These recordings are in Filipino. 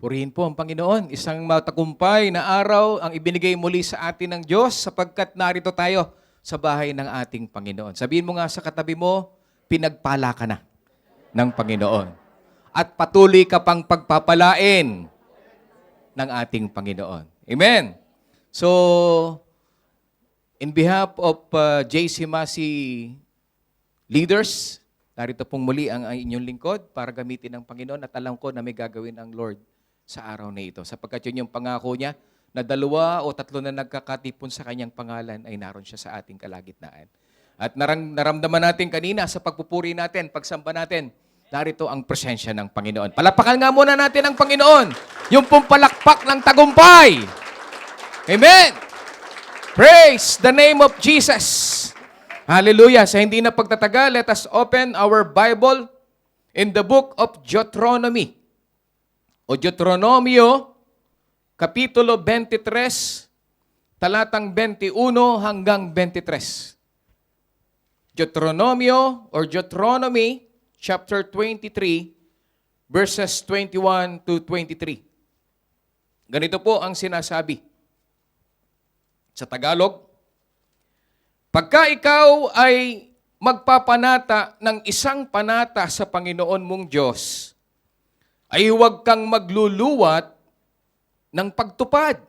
Purihin po ang Panginoon. Isang matagumpay na araw ang ibinigay muli sa atin ng Diyos sapagkat narito tayo sa bahay ng ating Panginoon. Sabihin mo nga sa katabi mo, pinagpala ka na ng Panginoon. At patuloy ka pang pagpapalain ng ating Panginoon. Amen. So, in behalf of JC Masi leaders, narito pong muli ang inyong lingkod para gamitin ng Panginoon at alam ko na may gagawin ang Lord sa araw na ito. Sapagkat yun yung pangako niya na 2 o 3 na nagkakatipon sa kanyang pangalan ay naroon siya sa ating kalagitnaan. At naramdaman natin kanina sa pagpupuri natin, pagsamba natin, narito ang presensya ng Panginoon. Palapakan nga muna natin ang Panginoon. Yung pong palakpak ng tagumpay. Amen! Praise the name of Jesus! Hallelujah! Sa hindi na pagtatagal, let us open our Bible in the book of Deuteronomy. O Deuteronomio, Kapitulo 23, talatang 21 hanggang 23. Deuteronomio or Deuteronomy, chapter 23, verses 21 to 23. Ganito po ang sinasabi. Sa Tagalog, pagka ikaw ay magpapanata ng isang panata sa Panginoon mong Diyos, ay huwag kang magluluwat ng pagtupad,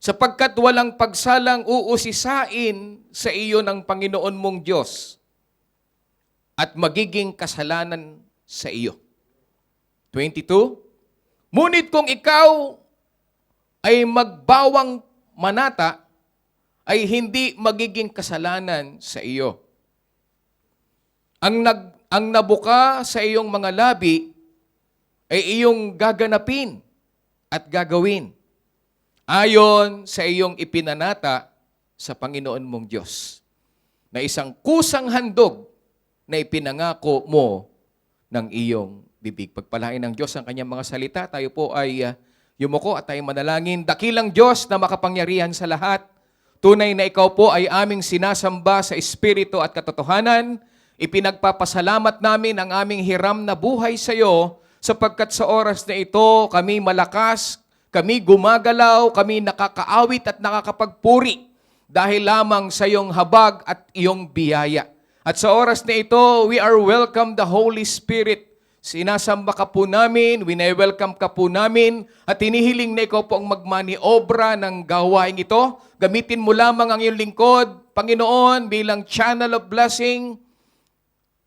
sapagkat walang pagsalang uusisain sa iyo ng Panginoon mong Diyos at magiging kasalanan sa iyo. 22, ngunit kung ikaw ay magbawang manata, ay hindi magiging kasalanan sa iyo. Ang nabuka sa iyong mga labi ay iyong gaganapin at gagawin ayon sa iyong ipinanata sa Panginoon mong Diyos na isang kusang handog na ipinangako mo ng iyong bibig. Pagpalain ng Diyos ang kanyang mga salita, tayo po ay yumuko at tayo manalangin. Dakilang Diyos na makapangyarihan sa lahat, tunay na ikaw po ay aming sinasamba sa Espiritu at katotohanan. Ipinagpapasalamat namin ang aming hiram na buhay sa iyo, sapagkat sa oras na ito, kami malakas, kami gumagalaw, kami nakakaawit at nakakapagpuri dahil lamang sa iyong habag at iyong biyaya. At sa oras na ito, we are welcome the Holy Spirit. Sinasamba ka po namin, wine-welcome ka po namin, at hinihiling na ikaw po ang magmaniobra ng gawain ito. Gamitin mo lamang ang iyong lingkod, Panginoon, bilang channel of blessing,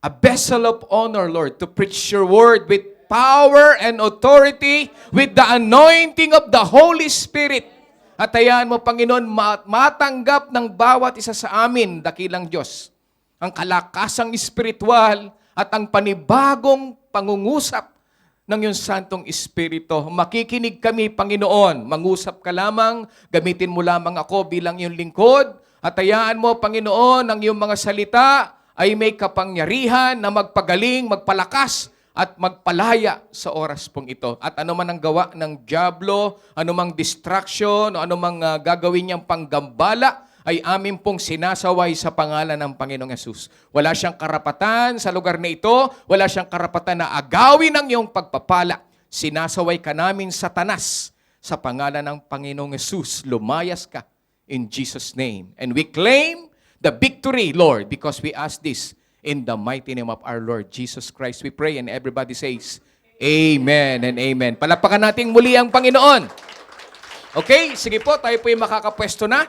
a vessel of honor, Lord, to preach your word with power and authority, with the anointing of the Holy Spirit. At hayaan mo, Panginoon, matanggap ng bawat isa sa amin, dakilang Diyos, ang kalakasang espiritual at ang panibagong pangungusap ng iyong Santong Espiritu. Makikinig kami, Panginoon. Mangusap ka lamang, gamitin mo lamang ako bilang iyong lingkod, at hayaan mo, Panginoon, ang iyong mga salita ay may kapangyarihan na magpagaling, magpalakas, at magpalaya sa oras pong ito. At anuman ang gawa ng dyablo, anumang distraction, o anumang gagawin niyang panggambala, ay amin pong sinasaway sa pangalan ng Panginoong Yesus. Wala siyang karapatan sa lugar na ito, wala siyang karapatan na agawin ang iyong pagpapala. Sinasaway ka namin, Satanas, sa pangalan ng Panginoong Yesus. Lumayas ka in Jesus' name. And we claim the victory, Lord, because we ask this in the mighty name of our Lord Jesus Christ, we pray, and everybody says, Amen and Amen. Palakpakan natin muli ang Panginoon. Okay, sige po, tayo po yung makakapwesto na.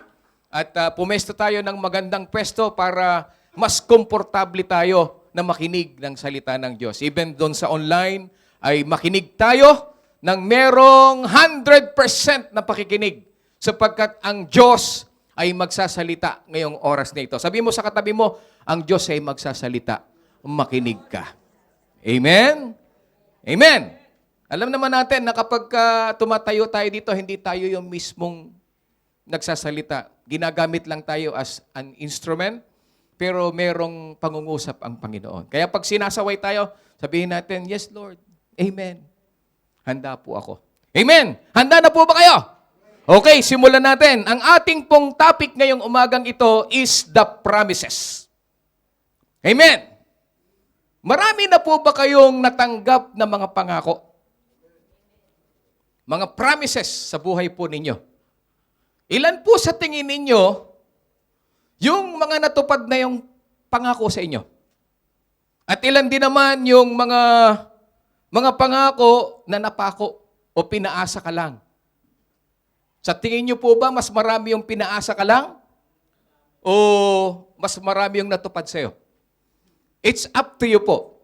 At pumesto tayo ng magandang pwesto para mas komportable tayo na makinig ng salita ng Diyos. Even doon sa online, ay makinig tayo ng merong 100% na pakikinig. Sapagkat ang Diyos ay magsasalita ngayong oras na ito. Sabi mo sa katabi mo, ang Diyos ay magsasalita, makinig ka. Amen? Amen. Alam naman natin na kapag tumatayo tayo dito, hindi tayo yung mismong nagsasalita. Ginagamit lang tayo as an instrument, pero merong pangungusap ang Panginoon. Kaya pag sinasaway tayo, sabihin natin, yes Lord, Amen. Handa po ako. Amen. Handa na po ba kayo? Okay, simulan natin. Ang ating pong topic ngayong umagang ito is the promises. Amen. Marami na po ba kayong natanggap na mga pangako? mga promises sa buhay po ninyo. Ilan po sa tingin ninyo yung mga natupad na yung pangako sa inyo? At ilan din naman yung mga pangako na napako o pinaasa ka lang? Sa tingin nyo po ba mas marami yung pinaasa ka lang? O mas marami yung natupad sa'yo? It's up to you po.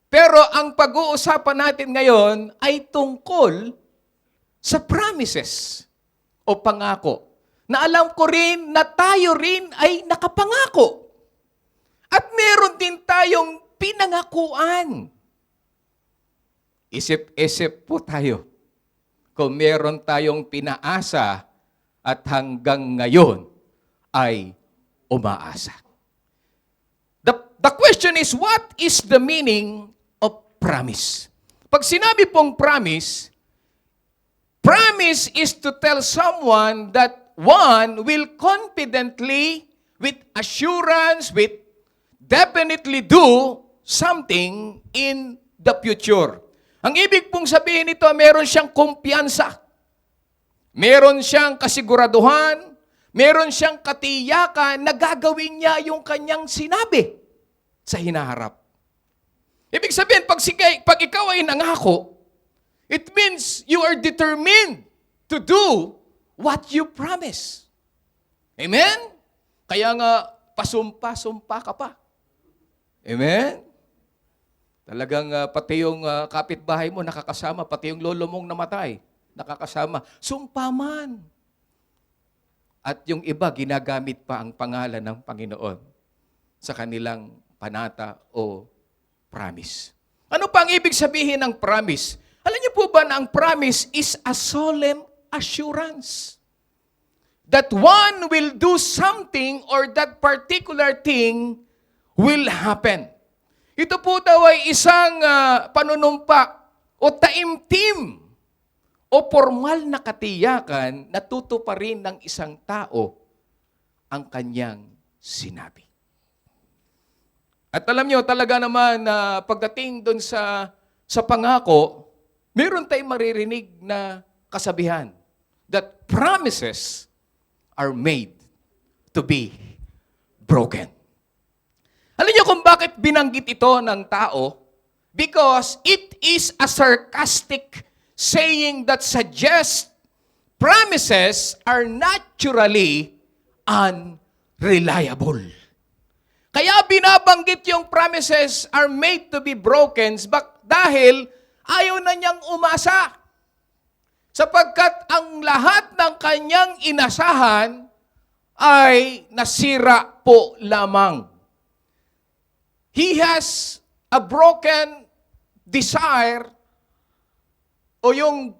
Pero ang pag-uusapan natin ngayon ay tungkol sa promises o pangako na alam ko rin na tayo rin ay nakapangako. At meron din tayong pinangakuan. Isip-isip po tayo kung meron tayong pinaasa at hanggang ngayon ay umaasa. The question is, what is the meaning of promise? Pag sinabi pong promise, promise is to tell someone that one will confidently, with assurance, with definitely do something in the future. Ang ibig pong sabihin nito, meron siyang kumpiyansa. Meron siyang kasiguraduhan, meron siyang katiyakan na gagawin niya yung kanyang sinabi sa hinaharap. Ibig sabihin, pag ikaw ay nangako, it means you are determined to do what you promise. Amen? Kaya nga, pasumpa-sumpa ka pa. Amen? Talagang pati yung kapitbahay mo nakakasama, pati yung lolo mong namatay, nakakasama. Sumpa man. At yung iba, ginagamit pa ang pangalan ng Panginoon sa kanilang panata o promise. Ano pa ang ibig sabihin ng promise? Alam niyo po ba na ang promise is a solemn assurance that one will do something or that particular thing will happen. Ito po daw ay isang panunumpa o taimtim o formal na katiyakan na tutuparin ng isang tao ang kanyang sinabi. At alam nyo, talaga naman na pagdating doon sa pangako, meron tayong maririnig na kasabihan that promises are made to be broken. Alam nyo kung bakit binanggit ito ng tao? Because it is a sarcastic saying that suggests promises are naturally unreliable. Kaya binabanggit yung promises are made to be broken dahil ayaw na niyang umasa. Sapagkat ang lahat ng kanyang inasahan ay nasira po lamang. He has a broken desire o yung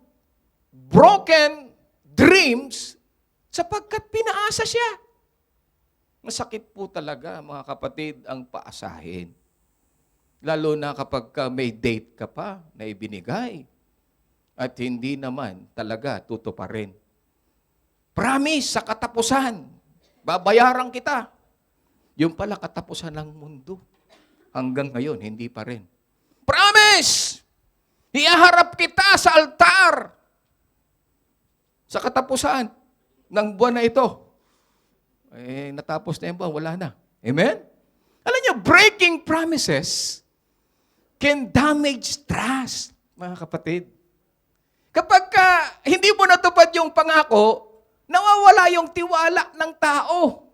broken dreams sapagkat pinaasa siya. Masakit po talaga, mga kapatid, ang paasahin. Lalo na kapag may date ka pa na ibinigay at hindi naman talaga tutuparin. Promise sa katapusan, babayaran kita. Yung pala katapusan ng mundo. Hanggang ngayon, hindi pa rin. Promise! Ihaharap kita sa altar sa katapusan ng buwan na ito. Natapos na yung buwan, wala na. Amen? Alam niyo, breaking promises can damage trust, mga kapatid. Kapag hindi mo natupad yung pangako, nawawala yung tiwala ng tao.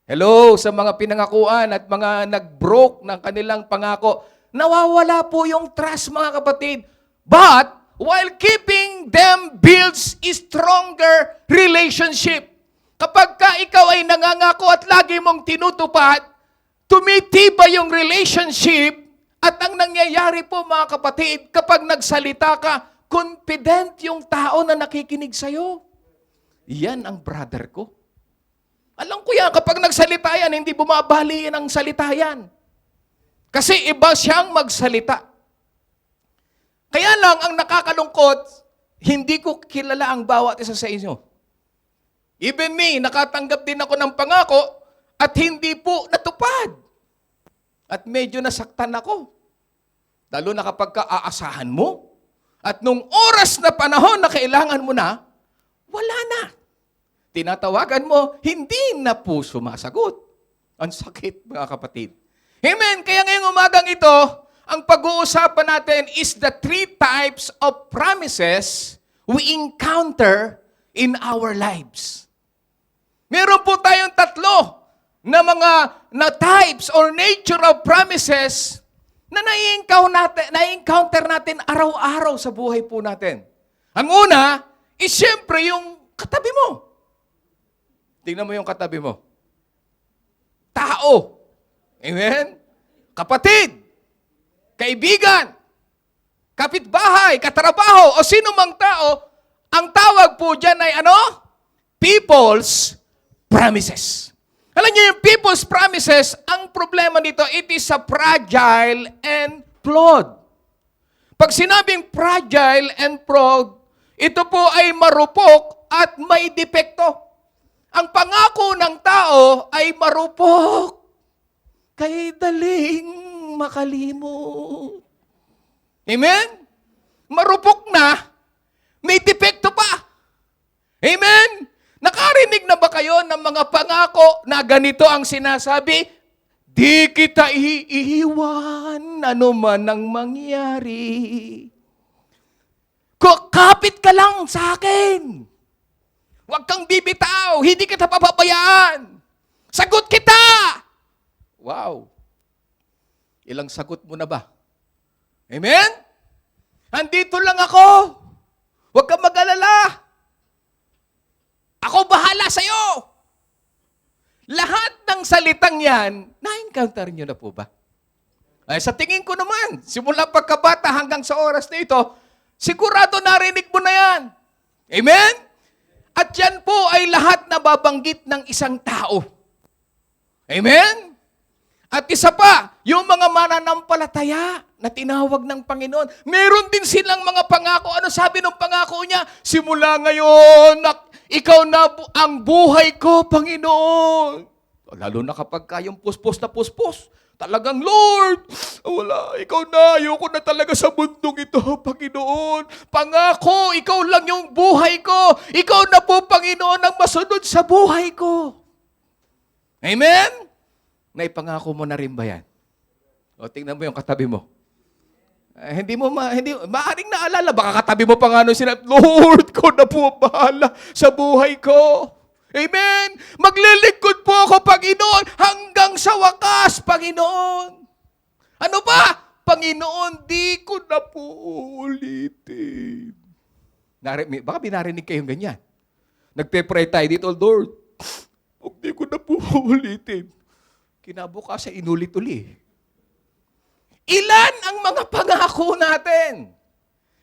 Hello, sa mga pinangakuan at mga nag-broke ng kanilang pangako, nawawala po yung trust, mga kapatid. But, while keeping them builds a stronger relationship. Kapag ikaw ay nangangako at lagi mong tinutupad, tumitibay yung relationship at ang nangyayari po, mga kapatid, kapag nagsalita ka, confident yung tao na nakikinig sa'yo. Yan ang brother ko. Alam ko yan, kapag nagsalita yan, hindi bumabali yan ang salita yan. Kasi iba siyang magsalita. Kaya lang, ang nakakalungkot, hindi ko kilala ang bawat isa sa inyo. Even me, nakatanggap din ako ng pangako at hindi po natupad. At medyo nasaktan ako. Lalo na kapag aasahan mo At nung oras na panahon na kailangan mo na, wala na. Tinatawagan mo, hindi na po sumasagot. Ang sakit, mga kapatid. Amen. Kaya ngayong umagang ito, ang pag-uusapan natin is the 3 types of promises we encounter in our lives. Meron po tayong 3 na mga types or nature of promises na na-encounter natin araw-araw sa buhay po natin. Ang una is siyempre yung katabi mo. Tingnan mo yung katabi mo. Tao. Amen? Kapatid. Kaibigan. Kapitbahay. Katrabaho. O sino mang tao, ang tawag po dyan ay ano? People's promises. Alam niyo yung people's promises, ang problema nito, it is a fragile and flawed. Pag sinabing fragile and flawed, ito po ay marupok at may depekto. Ang pangako ng tao ay marupok, kay daling makalimot. Amen? Marupok na, may depekto pa. Amen? Nakarinig na ba kayo ng mga pangako na ganito ang sinasabi? Di kita iiwan, ano man ang mangyari. Kapit ka lang sa akin. Huwag kang bibitaw, hindi kita papabayaan. Sagot kita! Wow! Ilang sagot mo na ba? Amen? Andito lang ako. Huwag kang mag-alala. Ako bahala sa'yo. Lahat ng salitang yan, na-encounter nyo na po ba? Ay, sa tingin ko naman, simula pagkabata hanggang sa oras na ito, sigurado narinig mo na yan. Amen? At yan po ay lahat na babanggit ng isang tao. Amen? At isa pa, yung mga mananampalataya na tinawag ng Panginoon, meron din silang mga pangako. Ano sabi ng pangako niya? Simula ngayon, ikaw na ang buhay ko, Panginoon. Lalo na kapag kayong puspos na puspos. Talagang, Lord, wala, ikaw na, ayoko na talaga sa mundong ito, Panginoon. Pangako, ikaw lang yung buhay ko. Ikaw na po, Panginoon, ang masunod sa buhay ko. Amen? Naipangako mo na rin ba yan? O, tingnan mo yung katabi mo. Maaring naalala, baka katabi mo pa nga nung sinabi, Lord, ko na po bahala sa buhay ko. Amen? Maglilingkod po ako, Panginoon, hanggang sa wakas, Panginoon. Ano ba? Panginoon, di ko na po ulitin. Baka binarinig kayong ganyan. Nagpe-pray tayo dito, Lord, huwag di ko na po ulitin. Kinabukasan, inulit-uli. Ilan ang mga pangako natin?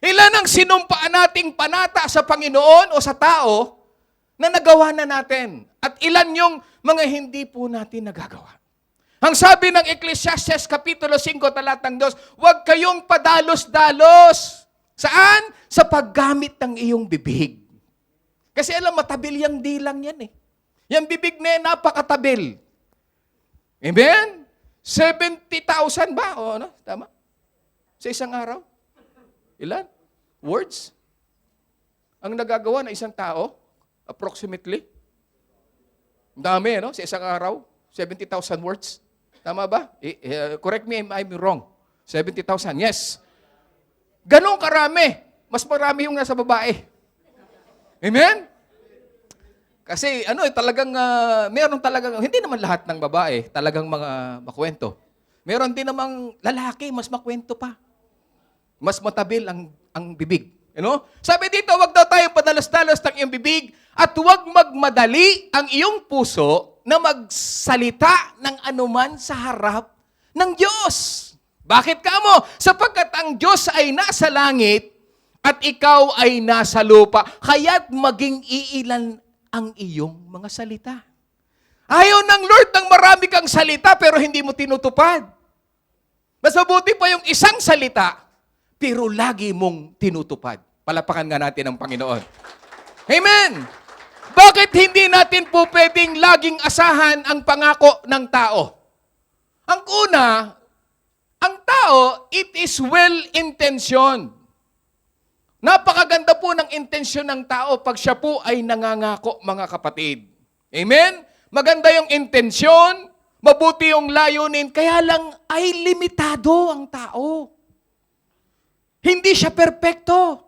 Ilan ang sinumpaan nating panata sa Panginoon o sa tao na nagawa na natin? At ilan yung mga hindi po natin nagagawa? Ang sabi ng Ecclesiastes Kapitulo 5, talatang 2, huwag kayong padalos-dalos. Saan? Sa paggamit ng iyong bibig. Kasi alam, matabil yung dilang yan eh. Yung bibig na yan, napakatabil. Amen? 70,000 ba? O ano? Tama? Sa isang araw? Ilan? Words? Ang nagagawa ng isang tao? Approximately? Dami, no? Sa isang araw? 70,000 words? Tama ba? Correct me if I'm wrong. 70,000, yes. Ganong karami. Mas marami yung nasa babae. Amen? Kasi meron talagang, hindi naman lahat ng babae talagang mga makwento. Meron din namang lalaki, mas makwento pa. Mas matabil ang bibig. You know? Sabi dito, wag daw tayo padalas-dalas ng iyong bibig at huwag magmadali ang iyong puso na magsalita ng anuman sa harap ng Diyos. Bakit kamo? Sapagkat ang Diyos ay nasa langit at ikaw ay nasa lupa, kaya't maging iilan ang iyong mga salita. Ayaw ng Lord ng marami kang salita pero hindi mo tinutupad. Mas mabuti pa yung isang salita pero lagi mong tinutupad. Palapakan nga natin ang Panginoon. Amen! Bakit hindi natin po pwedeng laging asahan ang pangako ng tao? Ang una, ang tao, it is well-intentioned. Napakaganda po ng intensyon ng tao pag siya po ay nangangako, mga kapatid. Amen? Maganda yung intensyon, mabuti yung layunin, kaya lang ay limitado ang tao. Hindi siya perpekto.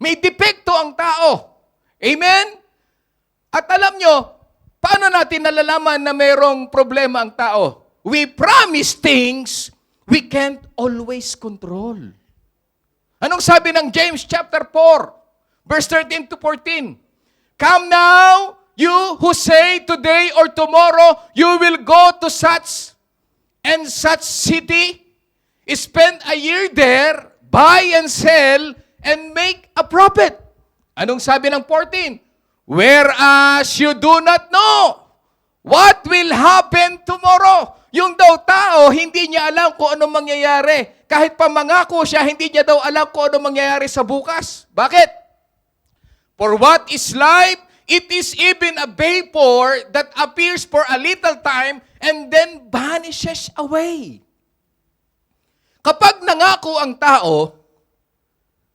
May depekto ang tao. Amen? At alam nyo, paano natin nalalaman na mayroong problema ang tao? We promise things we can't always control. Anong sabi ng James chapter 4, verse 13 to 14? Come now, you who say today or tomorrow you will go to such and such city, spend a year there, buy and sell, and make a profit. Anong sabi ng 14? Whereas you do not know what will happen tomorrow. Yung daw tao, hindi niya alam kung anong mangyayari. Kahit pa mangako siya, hindi niya daw alam kung anong mangyayari sa bukas. Bakit? For what is life? It is even a vapor that appears for a little time and then vanishes away. Kapag nangako ang tao,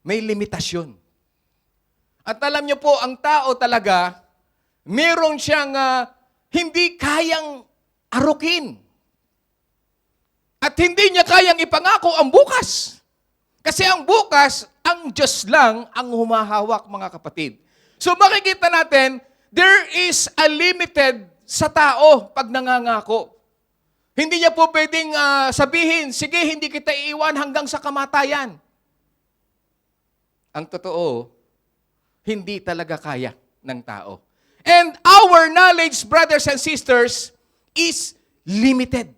may limitasyon. At alam niyo po, ang tao talaga, meron siyang hindi kayang arukin. At hindi niya kayang ipangako ang bukas. Kasi ang bukas, ang Diyos lang ang humahawak, mga kapatid. So makikita natin, there is a limited sa tao pag nangangako. Hindi niya po pwedeng sabihin, sige, hindi kita iiwan hanggang sa kamatayan. Ang totoo, hindi talaga kaya ng tao. And our knowledge, brothers and sisters, is limited.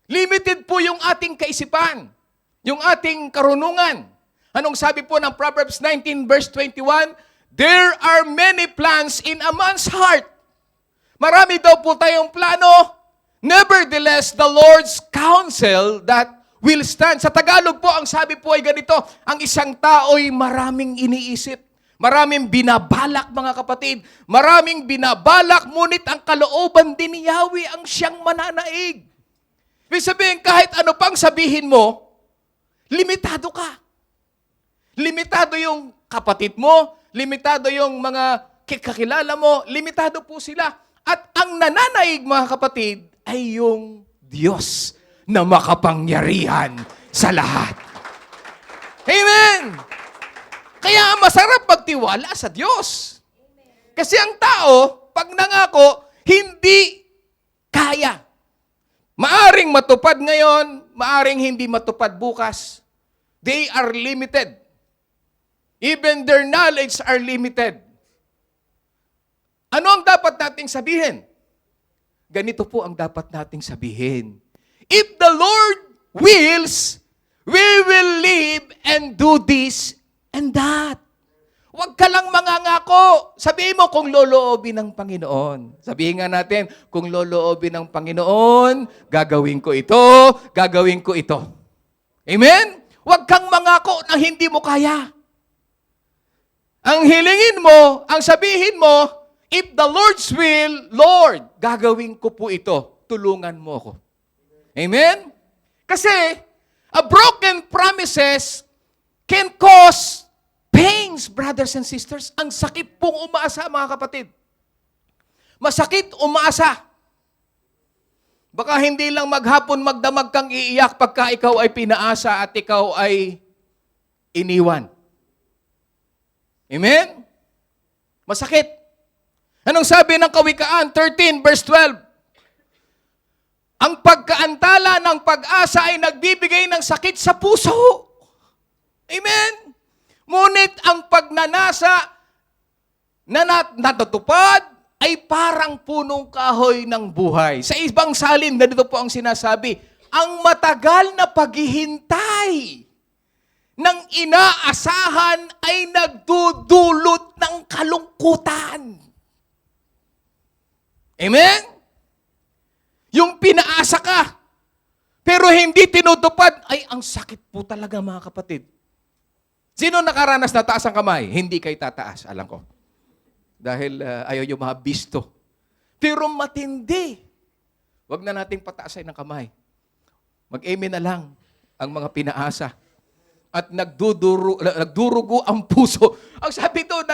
Limited po yung ating kaisipan, yung ating karunungan. Anong sabi po ng Proverbs 19 verse 21? There are many plans in a man's heart. Marami daw po tayong plano. Nevertheless, the Lord's counsel that will stand. Sa Tagalog po, ang sabi po ay ganito, ang isang tao'y maraming iniisip. Maraming binabalak, mga kapatid. Maraming binabalak, ngunit ang kalooban din ni Yahweh ang siyang mananaig. Ibig sabihin, kahit ano pang sabihin mo, limitado ka. Limitado yung kapatid mo, limitado yung mga kakilala mo, limitado po sila. At ang nananaig, mga kapatid, ay yung Diyos na makapangyarihan sa lahat. Amen! Kaya masarap magtiwala sa Diyos. Kasi ang tao, pag nangako, hindi kaya. Maaring matupad ngayon, maaring hindi matupad bukas. They are limited. Even their knowledge are limited. Ano ang dapat nating sabihin? Ganito po ang dapat nating sabihin. If the Lord wills, we will live and do this and that. Huwag ka lang mangangako. Sabihin mo kung loloobin ng Panginoon. Sabihin nga natin, kung loloobin ng Panginoon, gagawin ko ito, gagawin ko ito. Amen? Huwag kang mangako na hindi mo kaya. Ang hilingin mo, ang sabihin mo, if the Lord's will, Lord, gagawin ko po ito. Tulungan mo ako. Amen? Kasi, a broken promises can cause pains, brothers and sisters. Ang sakit pong umaasa, mga kapatid. Masakit umaasa. Baka hindi lang maghapon magdamag kang iiyak pagka ikaw ay pinaasa at ikaw ay iniwan. Amen? Masakit. Anong sabi ng Kawikaan 13 verse 12? Ang pagkaantala ng pag-asa ay nagbibigay ng sakit sa puso. Amen? Ngunit ang pagnanasa na natutupad ay parang punong kahoy ng buhay. Sa ibang salin, ganito po ang sinasabi, ang matagal na paghihintay ng inaasahan ay nagdudulot ng kalungkutan. Amen? Yung pinaasa ka, pero hindi tinutupad, ay ang sakit po talaga, mga kapatid. Sino nakaranas na taas ang kamay? Hindi kayo tataas, alam ko. Dahil ayaw yung mga bisto. Pero matindi. Huwag na nating pataasin ng kamay. Mag-amen na lang ang mga pinaasa. at nagdurugo ang puso. Ang sabi doon,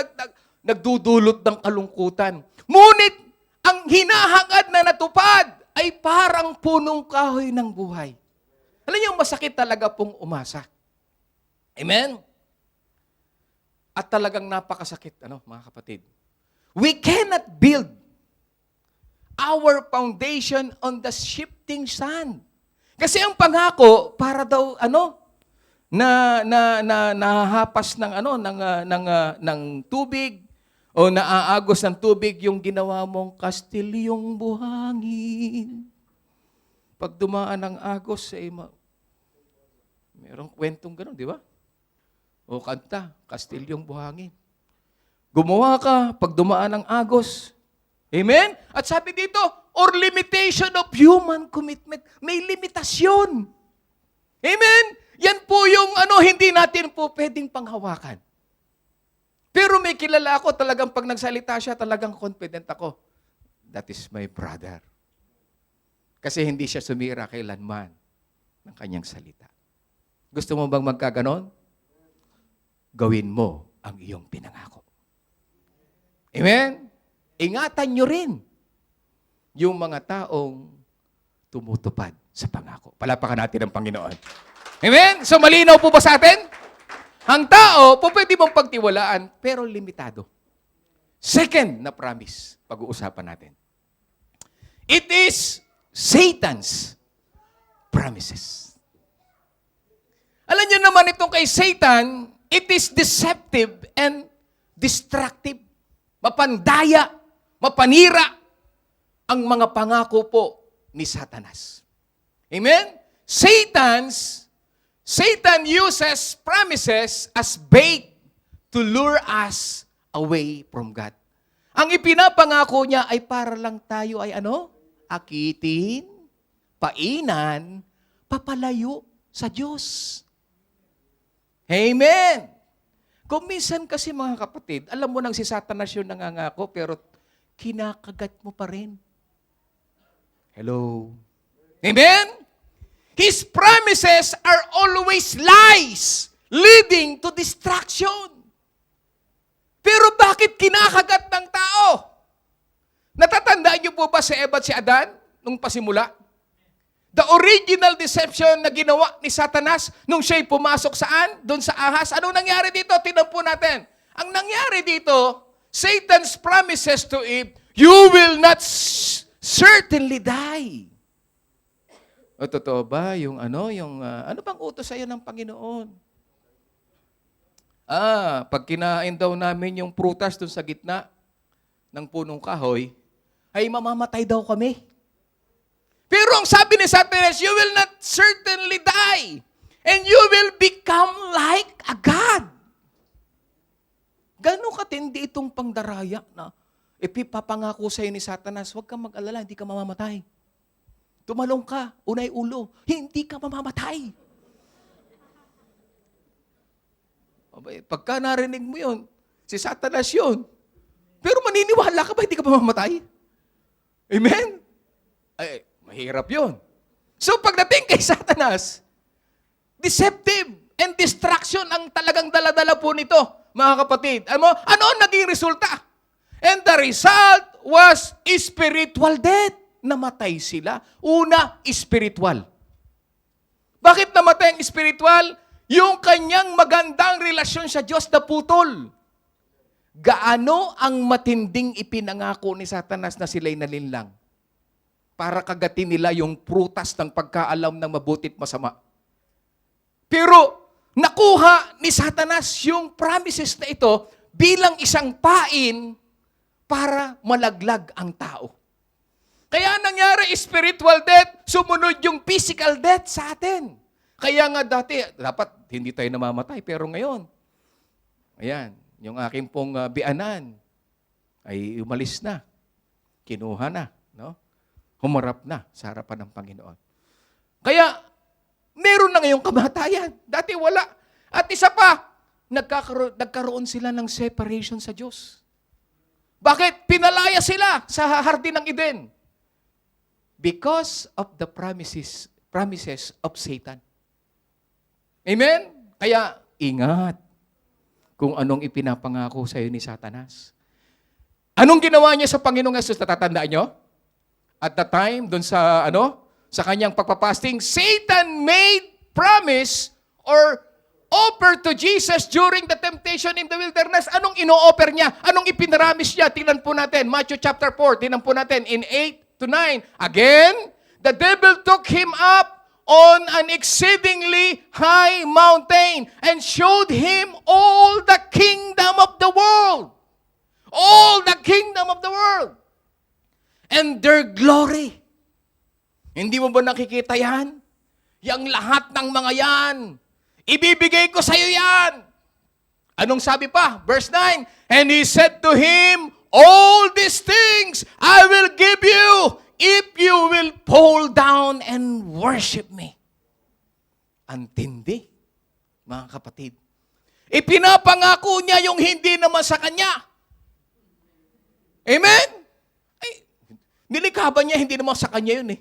nagdudulot ng kalungkutan. Ngunit, ang hinahangad na natupad ay parang punong kahoy ng buhay. Alam niyo, masakit talaga pong umasa. Amen? At talagang napakasakit, mga kapatid. We cannot build our foundation on the shifting sand. Kasi ang pangako, para daw, nahahapas ng tubig o naaagos ng tubig yung ginawa mong kastilyong buhangin. Pag dumaan ng agos, merong kwentong gano'n, di ba? O kanta, kastilyong buhangin. Gumawa ka pag dumaan ng agos. Amen? At sabi dito, or limitation of human commitment. May limitasyon. Amen? Yan po yung hindi natin po pwedeng panghawakan. Pero may kilala ako, talagang pag nagsalita siya, talagang confident ako. That is my brother. Kasi hindi siya sumira kailanman ng kanyang salita. Gusto mo bang magkaganon? Gawin mo ang iyong pinangako. Amen? Ingatan nyo rin yung mga taong tumutupad sa pangako. Palapakan natin ang Panginoon. Amen? So malinaw po ba sa atin? Ang tao, po pwede mong pagtiwalaan, pero limitado. Second na promise, pag-uusapan natin. It is Satan's promises. Alam niyo naman itong kay Satan, it is deceptive and destructive. Mapandaya, mapanira ang mga pangako po ni Satanas. Amen? Satan uses promises as bait to lure us away from God. Ang ipinapangako niya ay para lang tayo ay akitin, painan, papalayo sa Diyos. Amen! Kung minsan kasi mga kapatid, alam mo nang si Satanas yung nangangako, pero kinakagat mo pa rin. Hello? Amen? His promises are always lies, leading to destruction. Pero bakit kinakagat ng tao? Natatandaan niyo po ba si Eva at si Adan nung pasimula? The original deception na ginawa ni Satanas nung siya'y pumasok saan? Doon sa ahas. Anong nangyari dito? Tingnan po natin. Ang nangyari dito, Satan's promises to Eve, you will not certainly die. O totoo ba yung ano bang utos sa'yo ng Panginoon? Pag kinain daw namin yung prutas doon sa gitna ng punong kahoy, ay mamamatay daw kami. Pero ang sabi ni Satanas, you will not certainly die. And you will become like a God. Gano'ng katindi itong pangdaraya na ipipapangako sa'yo ni Satanas, huwag kang mag-alala, hindi ka mamamatay. Tumalong ka, unay ulo, hindi ka mamamatay. Pagka narinig mo yun, si Satanas yun. Pero maniniwala ka ba, hindi ka mamamatay? Amen? Ay, mahirap yun. So pagdating kay Satanas, deceptive and distraction ang talagang daladala po nito, mga kapatid. Ano ang naging resulta? And the result was spiritual death. Namatay sila. Una, spiritual. Bakit namatay ang spiritual? Yung kanyang magandang relasyon sa Diyos na putol. Gaano ang matinding ipinangako ni Satanas na sila'y nalinlang? Para kagatin nila yung prutas ng pagkaalam ng mabuti at masama. Pero nakuha ni Satanas yung promises na ito bilang isang pain para malaglag ang tao. Kaya nangyari spiritual death, sumunod yung physical death sa atin. Kaya nga dapat hindi tayo namamatay, pero ngayon, ayan, yung aking pong bianan ay umalis na, kinuha na, no? Humarap na sa harapan ng Panginoon. Kaya, meron na ngayong kamatayan. Dati wala. At isa pa, nagkaroon sila ng separation sa Diyos. Bakit? Pinalaya sila sa hardin ng Eden. Because of the promises of Satan. Amen? Kaya, ingat kung anong ipinapangako sa iyo ni Satanas. Anong ginawa niya sa Panginoong Hesus? Natatandaan nyo? At the time, dun sa, sa kanyang pagpapasting, Satan made promise or offer to Jesus during the temptation in the wilderness. Anong ino-offer niya? Anong ipinaramis niya? Tingnan po natin. Matthew chapter 4. Tingnan po natin in 8 to 9. Again, the devil took him up on an exceedingly high mountain and showed him all the kingdom of the world. All the kingdom of the world. And their glory. Hindi mo ba nakikita yan? Yang lahat ng mga yan. Ibibigay ko sa iyo yan. Anong sabi pa? Verse 9. And he said to him, all these things I will give you if you will fall down and worship me. Antindi, mga kapatid. Ipinapangako niya yung hindi naman sa kanya. Amen? Ay, nilikha ba niya, hindi naman sa kanya yun eh.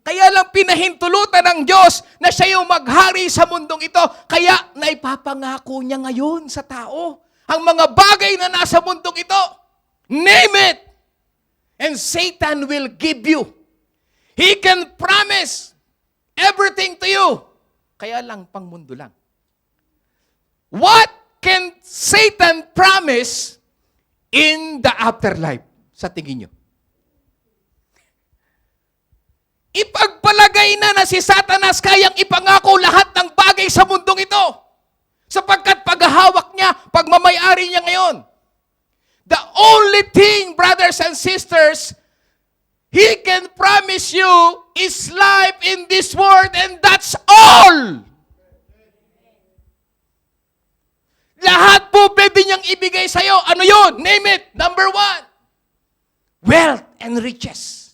Kaya lang pinahintulutan ng Diyos na siya yung maghari sa mundong ito. Kaya naipapangako niya ngayon sa tao ang mga bagay na nasa mundong ito. Name it! And Satan will give you. He can promise everything to you. Kaya lang, pang mundo lang. What can Satan promise in the afterlife? Sa tingin nyo? Ipagpalagay na si Satanas kayang ipangako lahat ng bagay sa mundong ito. Sapagkat paghahawak niya, pagmamayari niya ngayon. The only thing, brothers and sisters, he can promise you is life in this world and that's all. Lahat po pwede niyang ibigay sa'yo. Ano yun? Name it. Number 1. Wealth and riches.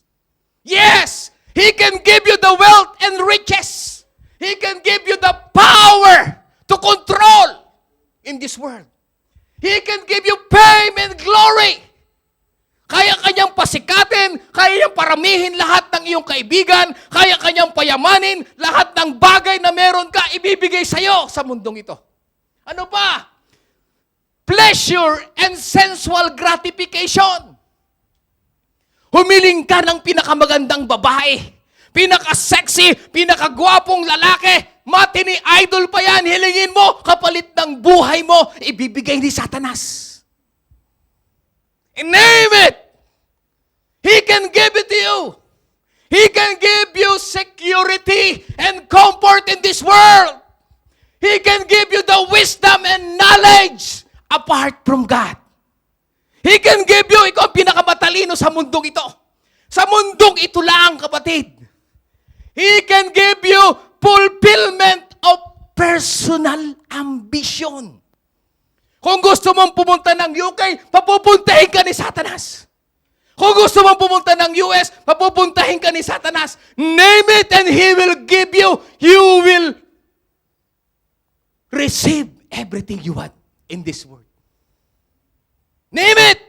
Yes! He can give you the wealth and riches. He can give you the power to control in this world. He can give you fame and glory. Kaya kanyang pasikatin, kaya niyang paramihin lahat ng iyong kaibigan, kaya kanyang payamanin lahat ng bagay na meron ka, ibibigay sa'yo sa mundong ito. Ano pa? Pleasure and sensual gratification. Humiling ka ng pinakamagandang babae, pinaka-sexy, pinakagwapong lalaki, matini idol pa yan, hilingin mo, kapalit ng buhay mo, ibibigay ni Satanas. Name it! He can give it to you. He can give you security and comfort in this world. He can give you the wisdom and knowledge apart from God. He can give you, ikaw ang pinakamatalino sa mundong ito. Sa mundong ito lang, kapatid. He can give you fulfillment of personal ambition. Kung gusto mong pumunta ng UK, papupuntahin ka ni Satanas. Kung gusto mong pumunta ng US, papupuntahin ka ni Satanas. Name it and he will give you. You will receive everything you want in this world. Name it!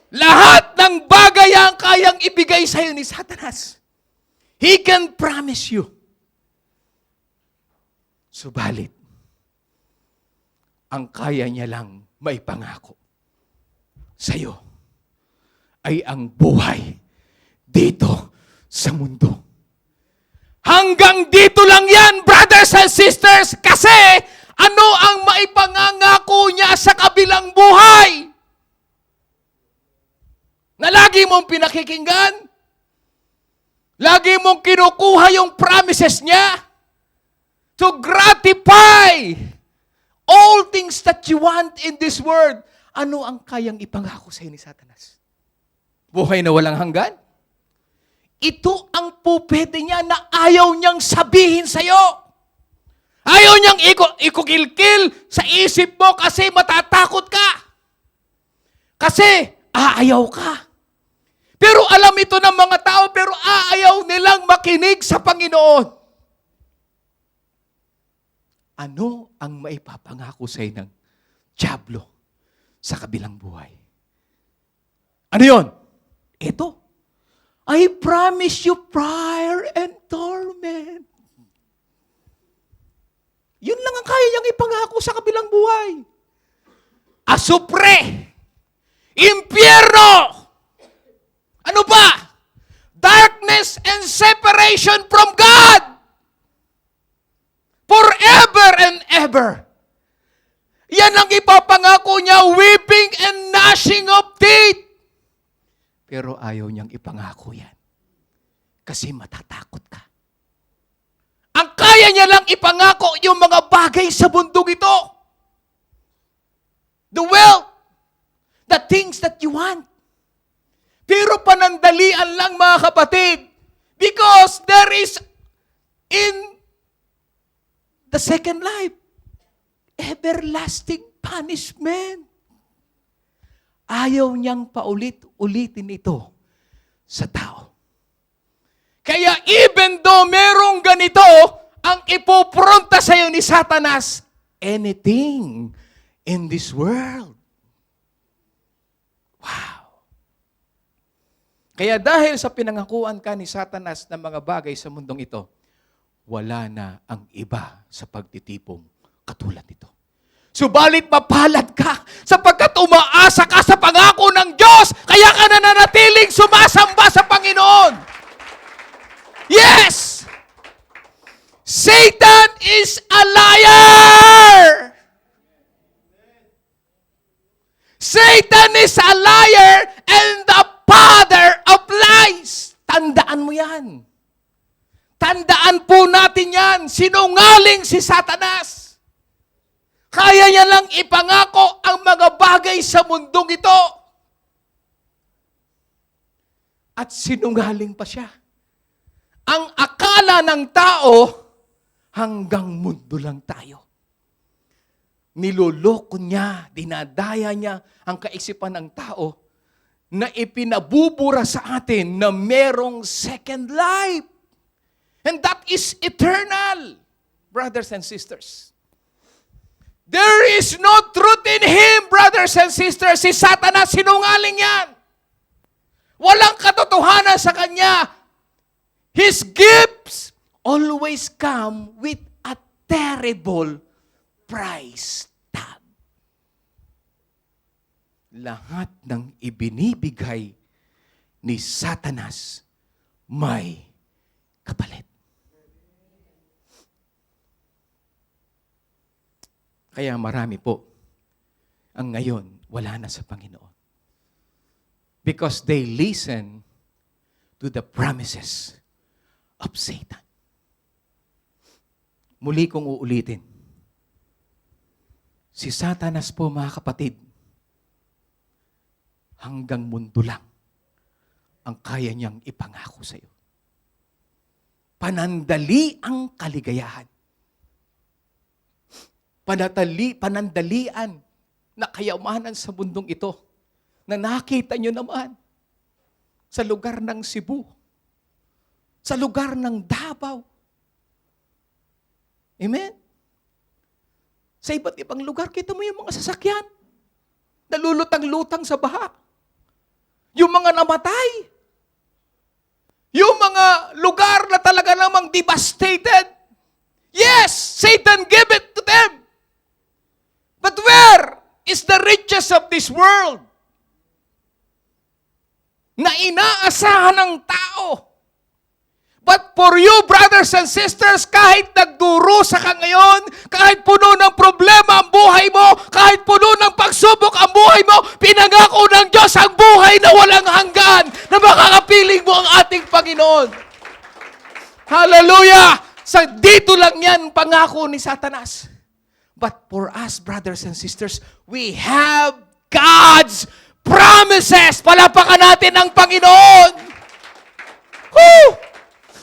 Lahat ng bagay ang kayang ibigay sa iyo ni Satanas. He can promise you. Subalit, ang kaya niya lang maipangako sa iyo ay ang buhay dito sa mundo. Hanggang dito lang yan, brothers and sisters, kasi ano ang maipangangako niya sa kabilang buhay? Na lagi mong pinakikinggan? Lagi mong kinukuha yung promises niya to gratify all things that you want in this world. Ano ang kayang ipangako sa iyo ni Satanas? Buhay na walang hanggan? Ito ang pupwede niya na ayaw niyang sabihin sa iyo. Ayaw niyang ikukilkil sa isip mo kasi matatakot ka. Kasi aayaw ka. Pero alam ito ng mga tao, pero aayaw nilang makinig sa Panginoon. Ano ang maipapangako sa iyo ng dyablo sa kabilang buhay? Ano yon? Ito. I promise you fire and torment. Yun lang ang kaya niyang ipangako sa kabilang buhay. Asupre! Impyerno! Ano ba? Darkness and separation from God! Forever and ever. Yan ang ipapangako niya, weeping and gnashing of teeth. Pero ayaw niyang ipangako yan. Kasi matatakot ka. Ang kaya niya lang ipangako yung mga bagay sa mundong ito. The wealth, the things that you want. Pero panandalian lang mga kapatid. Because there is in the second life, everlasting punishment. Ayaw niyang paulit-ulitin ito sa tao. Kaya even though merong ganito, ang ipopronta sa iyo ni Satanas, anything in this world. Wow. Kaya dahil sa pinangakuan ka ni Satanas ng mga bagay sa mundong ito, wala na ang iba sa pagtitipong katulad nito. Subalit mapalad ka sapagkat umaasa ka sa pangako ng Diyos, kaya ka nananatiling sumasamba sa Panginoon. Yes! Satan is a liar! Satan is a liar and the father of lies. Tandaan mo yan. Tandaan po natin yan. Sinungaling si Satanas. Kaya niya lang ipangako ang mga bagay sa mundong ito. At sinungaling pa siya. Ang akala ng tao, hanggang mundo lang tayo. Niloloko niya, dinadaya niya ang kaisipan ng tao na ipinabubura sa atin na merong second life. And that is eternal, brothers and sisters. There is no truth in him, brothers and sisters. Si Satanas, sinungaling yan. Walang katotohanan sa kanya. His gifts always come with a terrible price tag. Lahat ng ibinibigay ni Satanas may kapalit. Kaya marami po ang ngayon wala na sa Panginoon. Because they listen to the promises of Satan. Muli kong uulitin. Si Satanas po, mga kapatid, hanggang mundo lang ang kaya niyang ipangako sa iyo. Panandali ang kaligayahan. Panandalian na kayamanan sa mundong ito na nakita nyo naman sa lugar ng Cebu, sa lugar ng Davao. Amen? Sa iba't ibang lugar, kita mo yung mga sasakyan. Nalulutang-lutang sa baha. Yung mga namatay. Yung mga lugar na talaga namang devastated. Yes, Satan gave it to them. But where is the riches of this world? Na inaasahan ng tao. But for you, brothers and sisters, kahit nagdurusa ka ngayon, kahit puno ng problema ang buhay mo, kahit puno ng pagsubok ang buhay mo, pinangako ng Diyos ang buhay na walang hanggan na makakapiling mo ang ating Panginoon. Hallelujah! Dito lang yan pangako ni Satanas. But for us, brothers and sisters, we have God's promises. Palapakan natin ang Panginoon. Woo!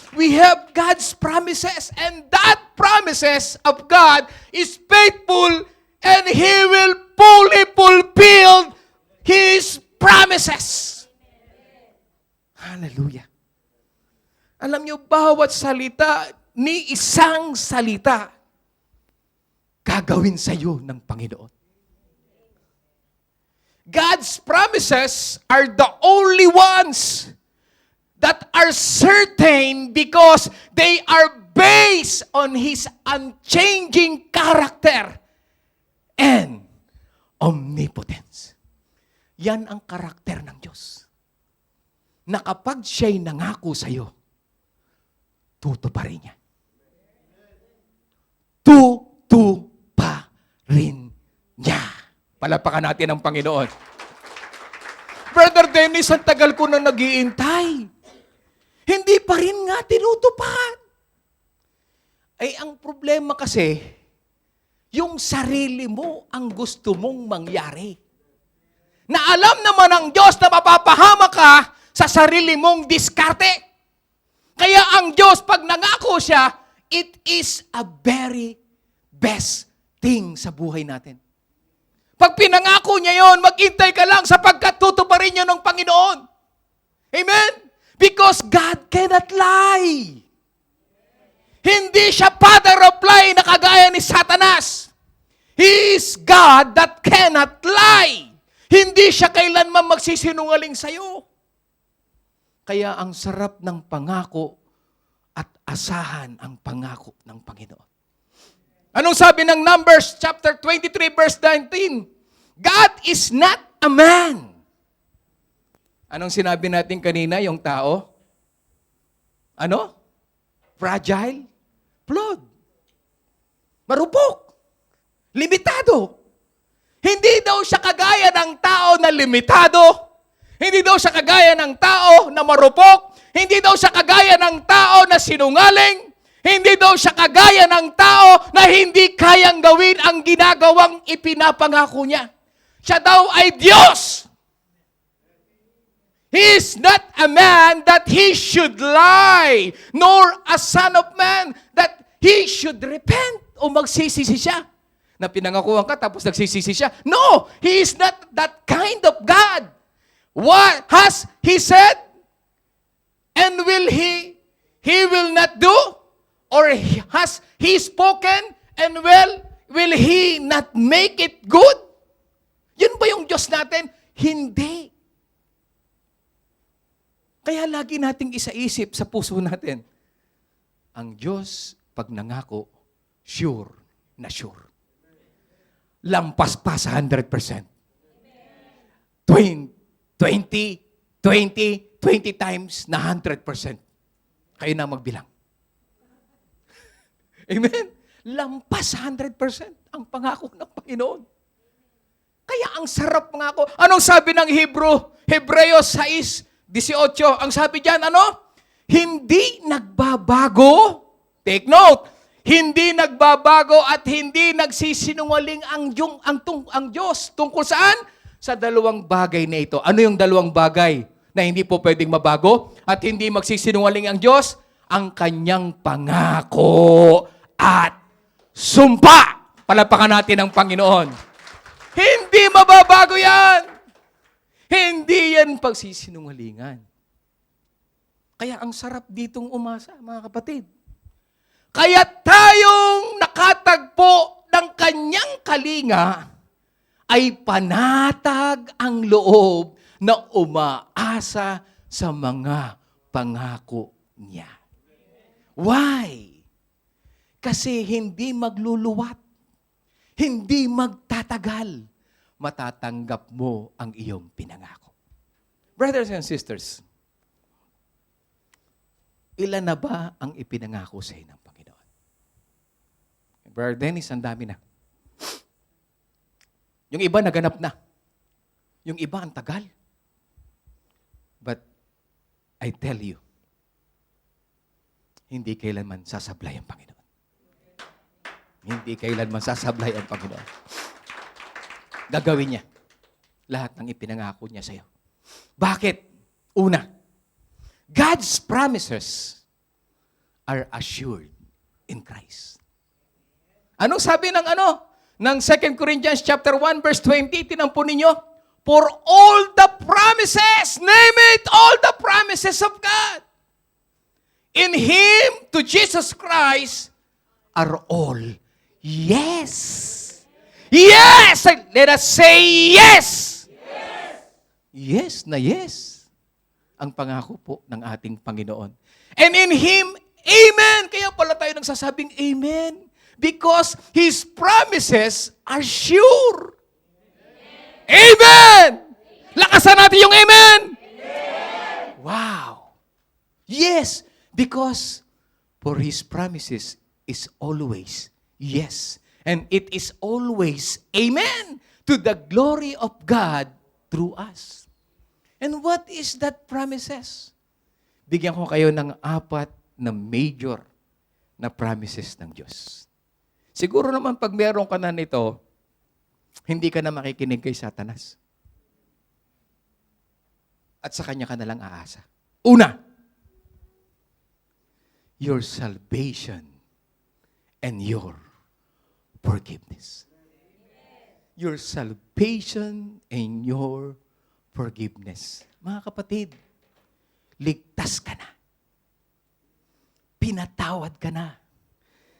We have God's promises, and that promises of God is faithful, and He will fully fulfill His promises. Hallelujah. Alam niyo, bawat salita, ni isang salita, gagawin sa iyo ng Panginoon. God's promises are the only ones that are certain because they are based on His unchanging character and omnipotence. Yan ang karakter ng Diyos. Na kapag siya'y nangako sa'yo, tutuparin niya. Tutuparin niya. Palapakan natin ang Panginoon. Brother Dennis, ang tagal ko na nag-iintay. Hindi pa rin nga tinutupad. Ay, ang problema kasi, yung sarili mo ang gusto mong mangyari. Na alam naman ng Diyos na mapapahama ka sa sarili mong diskarte. Kaya ang Diyos, pag nangako siya, it is a very best thing sa buhay natin. Pag pinangako niya yon, maghintay ka lang sapagkat tutuparin niya ng Panginoon. Amen? Because God cannot lie. Hindi siya father of lie na kagaya ni Satanas. He is God that cannot lie. Hindi siya kailanman magsisinungaling sa'yo. Kaya ang sarap ng pangako at asahan ang pangako ng Panginoon. Anong sabi ng Numbers chapter 23 verse 19? God is not a man. Anong sinabi natin kanina, yung tao? Ano? Fragile? Flawed? Marupok? Limitado? Hindi daw siya kagaya ng tao na limitado. Hindi daw siya kagaya ng tao na marupok. Hindi daw siya kagaya ng tao na sinungaling. Hindi daw siya kagaya ng tao na hindi kayang gawin ang ginagawang ipinapangako niya. Siya daw ay Diyos. He is not a man that he should lie, nor a son of man that he should repent o magsisisi siya. Na pinangakuhan ka tapos nagsisisi siya. No, he is not that kind of God. What has he said? And will he will not do? Or has he spoken and will he not make it good? Yun ba yung Diyos natin? Hindi. Kaya lagi nating isaisip sa puso natin, ang Diyos, pag nangako, sure na sure. Lampas pa sa 100%. 20 times na 100%. Kayo na magbilang. Amen? Lampas 100% ang pangako ng Panginoon. Kaya ang sarap pangako. Anong sabi ng Hebreo 6:18? Ang sabi diyan, ano? Hindi nagbabago. Take note. Hindi nagbabago at hindi nagsisinungaling ang Diyos. Tungkol saan? Sa dalawang bagay na ito. Ano yung dalawang bagay na hindi po pwedeng mabago at hindi magsisinungaling ang Diyos? Ang kanyang pangako at sumpa. Palapakan natin ang Panginoon. Hindi mababago yan. Hindi yan pagsisinungalingan. Kaya ang sarap ditong umasa, mga kapatid. Kaya tayong nakatagpo ng kanyang kalinga ay panatag ang loob na umaasa sa mga pangako niya. Why? Kasi hindi magluluwat, hindi magtatagal, matatanggap mo ang iyong pinangako. Brothers and sisters, ilan na ba ang ipinangako sa inyo ng Panginoon? Brother Dennis, ang dami na. Yung iba naganap na. Yung iba ang tagal. But I tell you, hindi kailanman sasablay ang Panginoon. Hindi kailanman sasablay ang Panginoon. Gagawin niya lahat ng ipinangako niya sa iyo. Bakit? Una, God's promises are assured in Christ. Anong sabi ng ng 2 Corinthians chapter 1 verse 20, tinampun ninyo? For all the promises, name it, all the promises of God in Him, to Jesus Christ, are all yes. Yes! Let us say yes! Yes! Yes na yes. ang pangako po ng ating Panginoon. And in Him, Amen! Kaya pala tayo nagsasabing Amen. Because His promises are sure. Amen! Lakasan natin yung Amen! Wow! Yes! Because for His promises is always yes. And it is always Amen to the glory of God through us. And what is that promises? Bigyan ko kayo ng 4 na major na promises ng Diyos. Siguro naman pag meron ka na nito, hindi ka na makikinig kay Satanas. At sa kanya ka na lang aasa. Una, your salvation and your forgiveness. Your salvation and your forgiveness. Mga kapatid, ligtas ka na. Pinatawad ka na.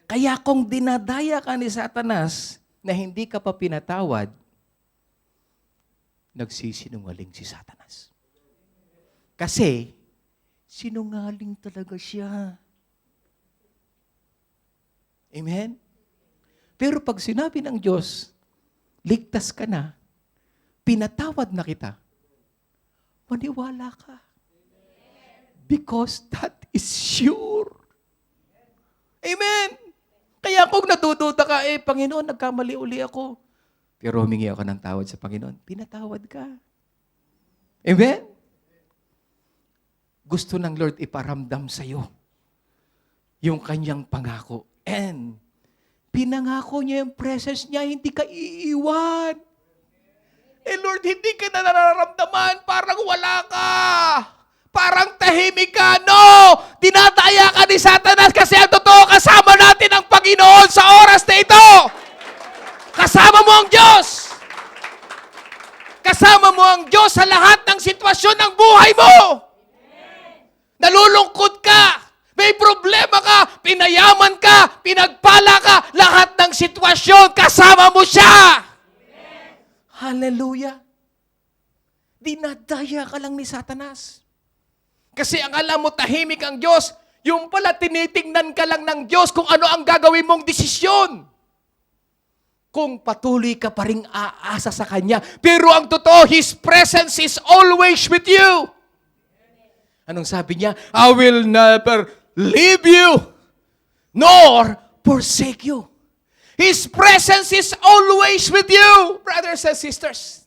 Kaya kung dinadaya ka ni Satanas na hindi ka pa pinatawad, nagsisinungaling si Satanas. Kasi, sinungaling talaga siya. Amen? Pero pag sinabi ng Diyos, ligtas ka na, pinatawad na kita, maniwala ka. Because that is sure. Amen? Kaya kung natututa ka, Panginoon, nagkamali uli ako. Pero humingi ako ng tawad sa Panginoon, pinatawad ka. Amen? Gusto ng Lord iparamdam sa'yo yung kanyang pangako. And pinangako niya yung presence niya, hindi ka iiwan. Lord, hindi ka na nararamdaman, parang wala ka. Parang tahimik ka. No! Dinadaya ka ni Satanas kasi ang totoo, kasama natin ang Panginoon sa oras na ito. Kasama mo ang Diyos. Kasama mo ang Diyos sa lahat ng sitwasyon ng buhay mo. Nalulungkot ka. May problema ka. Pinayaman ka. Pinagpala ka. Lahat ng sitwasyon, kasama mo siya. Hallelujah. Dinadaya ka lang ni Satanas. Kasi ang alam mo, tahimik ang Diyos, yung pala tinitingnan ka lang ng Diyos kung ano ang gagawin mong desisyon. Kung patuloy ka pa ring aasa sa Kanya. Pero ang totoo, His presence is always with you. Anong sabi niya? I will never leave you, nor forsake you. His presence is always with you, brothers and sisters.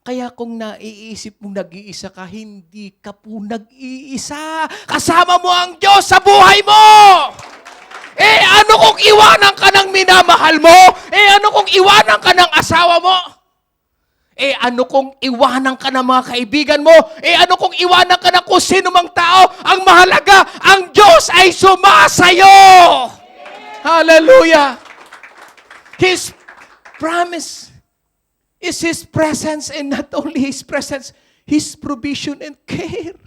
Kaya kung naiisip mong nag-iisa ka, hindi ka po nag-iisa. Kasama mo ang Diyos sa buhay mo. Ano kung iwanan ka ng minamahal mo? Ano kung iwanan ka ng asawa mo? Ano kung iwanan ka ng mga kaibigan mo? Ano kung iwanan ka ng kung sino mang tao? Ang mahalaga, ang Diyos ay sumasayo. Hallelujah. His promise is His presence, and not only His presence, His provision and care.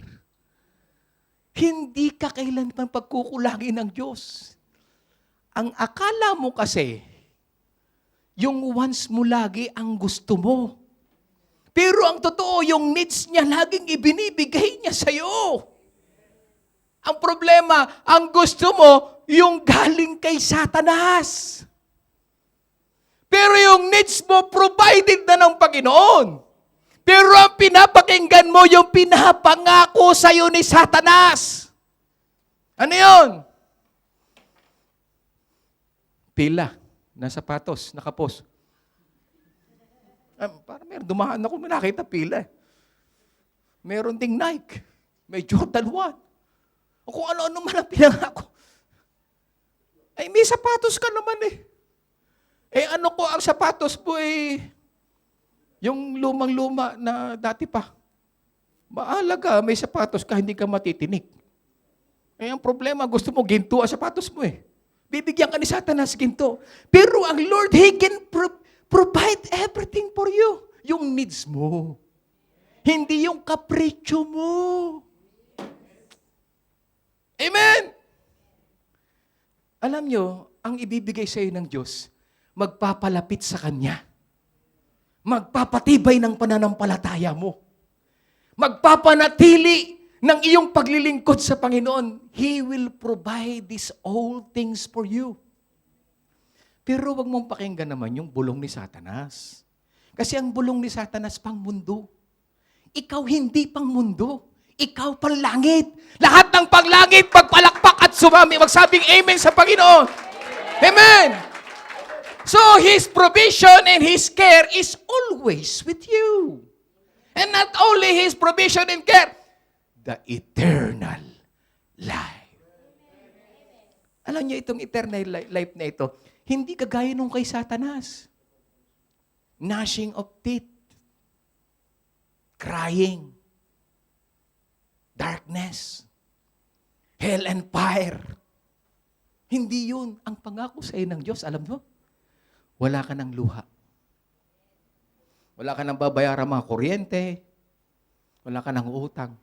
Hindi ka kailanman pagkukulangin ng Diyos. Ang akala mo kasi, yung wants mo lagi ang gusto mo. Pero ang totoo, yung needs niya laging ibinibigay niya sa'yo. Ang problema, ang gusto mo, yung galing kay Satanas. Pero yung needs mo, provided na ng Panginoon. Pero ang pinapakinggan mo, yung pinapangako sa'yo ni Satanas. Ano yun? Pila na sapatos, nakapos. Parang meron, dumaan ako, may nakita pila. Meron ding Nike. May Jordan 1. O kung ano-ano man ang pinangako. May sapatos ka naman ano ko ang sapatos po yung lumang-luma na dati pa. Maalaga, may sapatos ka, hindi ka matitinik. Ang problema, gusto mo ginto ang sapatos mo Bibigyan ka ni Satanas ginto. Pero ang Lord, He can provide everything for you. Yung needs mo. Hindi yung kapritsyo mo. Amen! Alam nyo, ang ibibigay sa iyo ng Diyos, magpapalapit sa Kanya. Magpapatibay ng pananampalataya mo. Magpapanatili ng iyong paglilingkod sa Panginoon, He will provide these all things for you. Pero wag mong pakinggan naman yung bulong ni Satanas. Kasi ang bulong ni Satanas pang mundo. Ikaw hindi pang mundo. Ikaw pang langit. Lahat ng panglangit, pagpalakpak at sumami, magsabing amen sa Panginoon. Amen! So, His provision and His care is always with you. And not only His provision and care, the eternal life. Alam niyo, itong eternal life na ito, hindi kagaya nung kay Satanas. Gnashing of teeth, crying, darkness, hell and fire. Hindi yun ang pangako sa iyo ng Diyos. Alam mo, wala ka ng luha. Wala ka ng babayaran mga kuryente. Wala ka ng utang.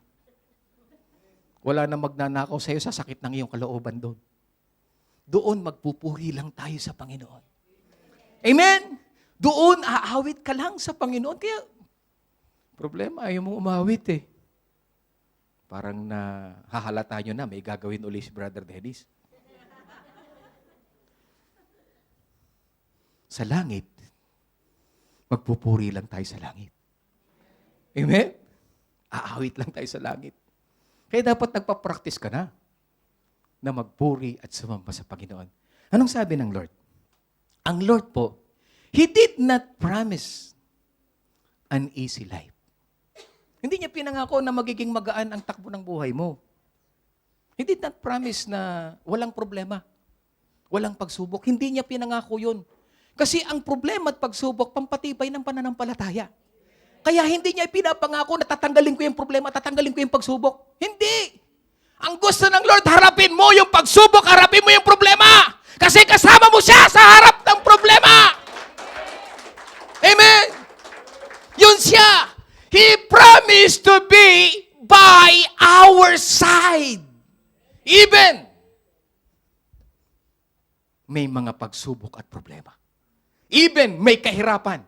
Wala na magnanakaw sa iyo sa sakit ng iyong kalooban doon. Doon magpupuri lang tayo sa Panginoon. Amen? Doon aawit ka lang sa Panginoon. Kaya, problema, ayaw mong umawit eh. Parang hahalata nyo na, may gagawin uli si Brother Dennis. Sa langit, magpupuri lang tayo sa langit. Amen? Aawit lang tayo sa langit. Kaya dapat nagpa-practice ka na magpuri at sumamba sa Panginoon. Anong sabi ng Lord? Ang Lord po, He did not promise an easy life. Hindi niya pinangako na magiging magaan ang takbo ng buhay mo. He did not promise na walang problema, walang pagsubok. Hindi niya pinangako yun. Kasi ang problema at pagsubok, pampatibay ng pananampalataya. Kaya hindi niya pinapangako na tatanggalin ko yung problema, tatanggalin ko yung pagsubok. Hindi! Ang gusto ng Lord, harapin mo yung pagsubok, harapin mo yung problema. Kasi kasama mo siya sa harap ng problema. Amen? Yun siya. He promised to be by our side. Even may mga pagsubok at problema. Even may kahirapan.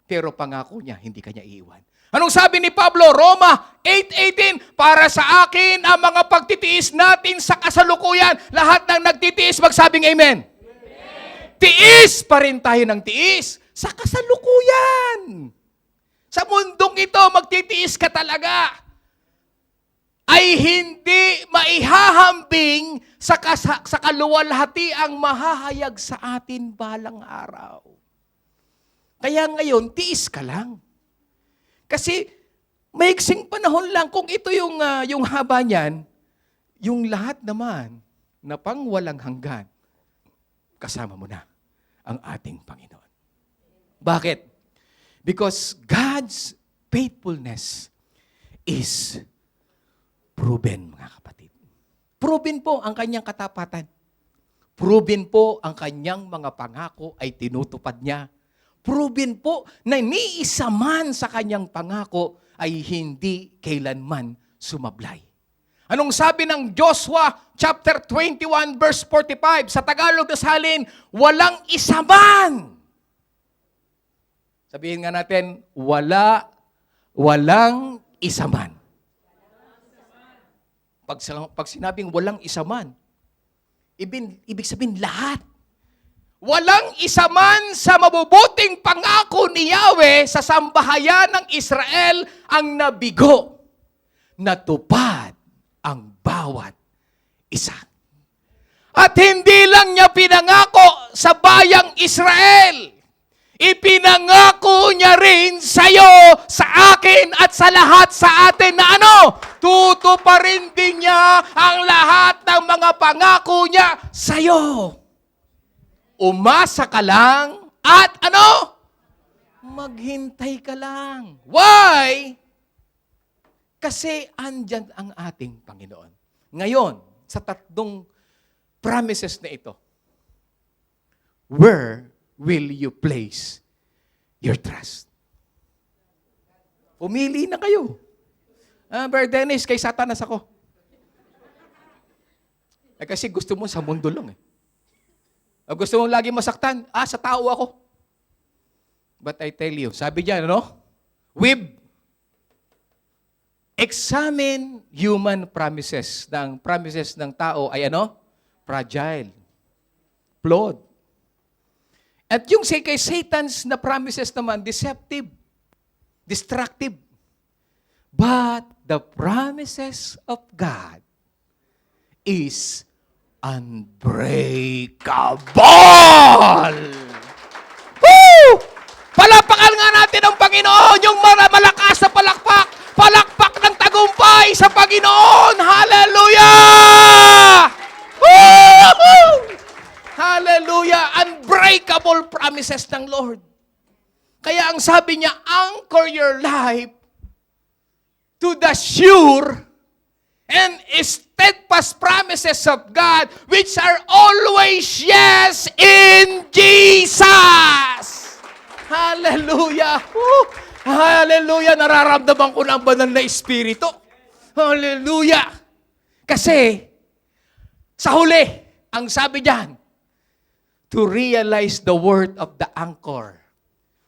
Pero pangako niya, hindi kanya iiwan. Anong sabi ni Pablo? Roma 8:18, para sa akin ang mga pagtitiis natin sa kasalukuyan. Lahat ng nagtitiis, magsabing amen. Amen. Tiis pa rin tayo ng tiis sa kasalukuyan. Sa mundong ito, magtitiis ka talaga. Ay hindi maihahambing sa kaluwalhati ang mahahayag sa atin balang araw. Kaya ngayon, tiis ka lang. Kasi maiksing panahon lang. Kung ito yung haba niyan, yung lahat naman na pang walang hanggan, kasama mo na ang ating Panginoon. Bakit? Because God's faithfulness is proven, mga kapatid. Proven po ang kanyang katapatan. Proven po ang kanyang mga pangako ay tinutupad niya. Proven po na ni isa man sa kanyang pangako ay hindi kailanman sumablay. Anong sabi ng Joshua chapter 21 verse 45? Sa Tagalog na salin, walang isa man. Sabihin nga natin, walang isa man. Pag sinabing walang isa man, ibig sabihin lahat. Walang isa man sa mabubuting pangako ni Yahweh sa sambahayan ng Israel ang nabigo. Natupad ang bawat isa. At hindi lang niya pinangako sa bayang Israel. Ipinangako niya rin sa iyo, sa akin at sa lahat sa atin na ano? Tutuparin din niya ang lahat ng mga pangako niya sa iyo. Umasa ka lang at ano? Maghintay ka lang. Why? Kasi andyan ang ating Panginoon. Ngayon, sa tatlong promises na ito, where will you place your trust? Pumili na kayo. Brother Dennis, kay Satanas ako. Kasi gusto mo sa mundo lang eh. Gusto mong lagi masaktan? Sa tao ako. But I tell you, sabi diyan, ano? With Examine human promises. Ang promises ng tao ay ano? Fragile. Flawed. At yung kay Satan's na promises naman, deceptive. Destructive. But the promises of God is unbreakable. Woo! Palapakan nga natin ang Panginoon, yung malakas na palakpak. Palakpak ng tagumpay sa Panginoon. Hallelujah! Woo! Hallelujah! Unbreakable promises ng Lord. Kaya ang sabi niya, anchor your life to the sure and steadfast promises of God, which are always yes in Jesus. Hallelujah! Woo! Hallelujah! Nararamdaman ko na ang banal na Espiritu. Hallelujah! Kasi, sa huli, ang sabi diyan, to realize the worth of the anchor,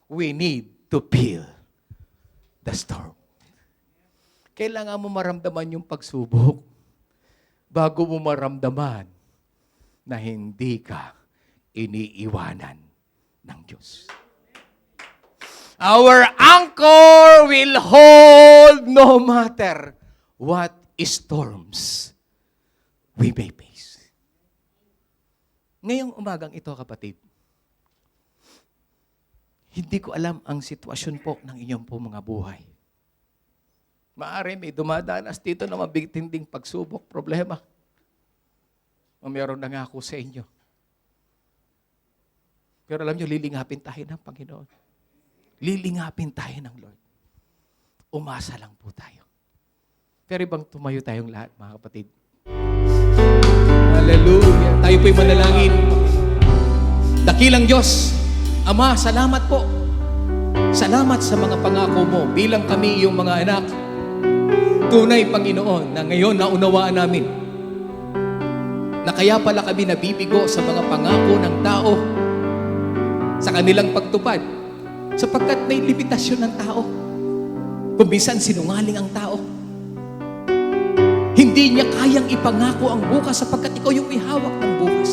we need to feel the storm. Kailangan mo maramdaman yung pagsubok bago mo maramdaman na hindi ka iniiwanan ng Diyos. Our anchor will hold no matter what storms we may face. Ngayong umagang ito, kapatid, hindi ko alam ang sitwasyon po ng inyong po mga buhay. Maaari may dumadanas dito na mabitinding pagsubok, problema. O meron na nga ako sa inyo. Pero alam nyo, lilingapin tayo ng Panginoon. Lilingapin tayo ng Lord. Umasa lang po tayo. Pero ibang tumayo tayong lahat, mga kapatid. Hallelujah. Tayo po'y manalangin. Dakilang Diyos, Ama, salamat po. Salamat sa mga pangako mo bilang kami yung mga anak. Tunay, Panginoon, na ngayon naunawaan namin na kaya pala kami nabibigo sa mga pangako ng tao sa kanilang pagtupad sapagkat may limitasyon ng tao. Kung minsan sinungaling ang tao. Hindi niya kayang ipangako ang bukas sapagkat ikaw yung may hawak ng bukas.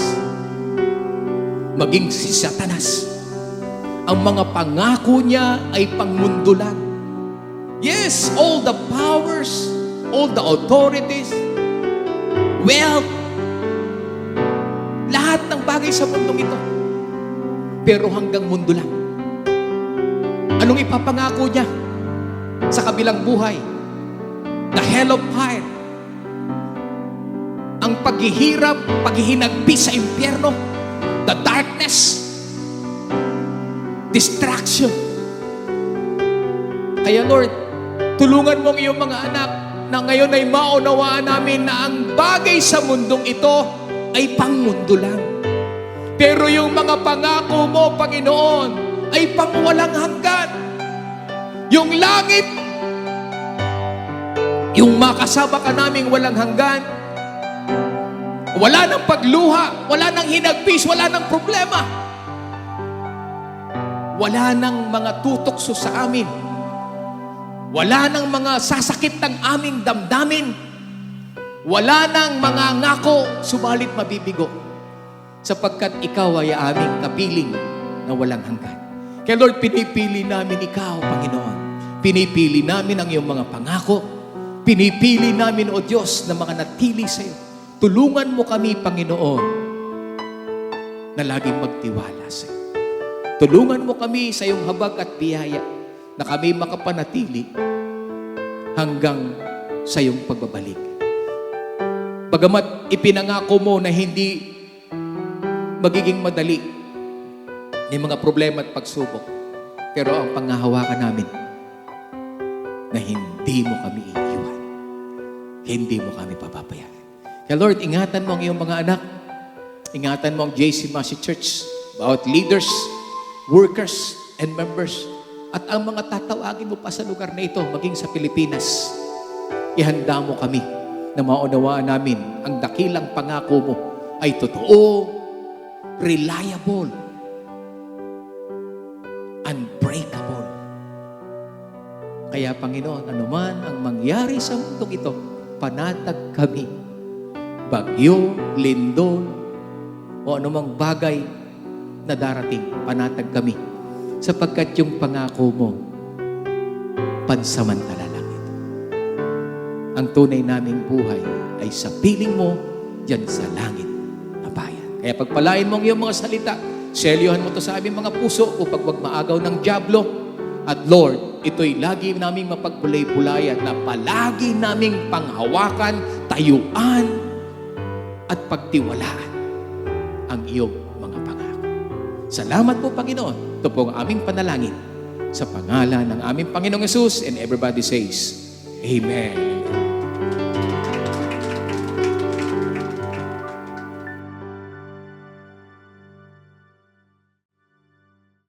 Maging si Satanas, ang mga pangako niya ay pangmundulan. Yes, all the powers, all the authorities, wealth, lahat ng bagay sa mundong ito. Pero hanggang mundo lang. Anong ipapangako niya sa kabilang buhay? The hell of fire. Ang paghihirap, paghihinagpis sa impyerno, the darkness, distraction. Kaya Lord, tulungan mo ang iyong mga anak na ngayon ay maunawaan namin na ang bagay sa mundong ito ay pangmundo lang. Pero yung mga pangako mo, Panginoon, ay pangwalang hanggan. Yung langit, yung makasama ka naming walang hanggan, wala nang pagluha, wala nang hinagpis, wala nang problema. Wala nang mga tutokso sa amin. Wala nang mga sasakit ng aming damdamin. Wala nang mga ngako, subalit mabibigo. Sapagkat ikaw ay aming kapiling na walang hanggan. Kaya Lord, pinipili namin ikaw, Panginoon. Pinipili namin ang iyong mga pangako. Pinipili namin, O Diyos, na mga natili sa iyo. Tulungan mo kami, Panginoon, na laging magtiwala sa iyo. Tulungan mo kami sa iyong habag at biyaya na kami makapanatili hanggang sa iyong pagbabalik. Bagamat ipinangako mo na hindi magiging madali ng mga problema at pagsubok, pero ang panghahawakan namin na hindi mo kami iiwan. Hindi mo kami papabayaan. Kaya Lord, ingatan mo ang iyong mga anak. Ingatan mo ang JC Massey Church, bawat leaders, workers, and members. At ang mga tatawagin mo pa sa lugar na ito, maging sa Pilipinas, ihanda mo kami na maunawaan namin ang dakilang pangako mo ay totoo, reliable, unbreakable, Kaya Panginoon, anuman ang mangyari sa mundong ito, panatag kami. Bagyo, lindol, o anumang bagay na darating, panatag kami. Sapagkat yung pangako mo, pansamantala lang ito. Ang tunay naming buhay ay sa piling mo dyan sa langit na bayan. Kaya pagpalain mo ang iyong mga salita, selyohan mo to sa aming mga puso upang wag maagaw ng dyablo. At Lord, ito'y lagi naming mapagpulay-pulayan na palagi naming panghawakan, tayuan, at pagtiwalaan ang iyong mga pangako. Salamat po, Panginoon. Ito po ang aming panalangin sa pangalan ng aming Panginoong Yesus, and everybody says, Amen.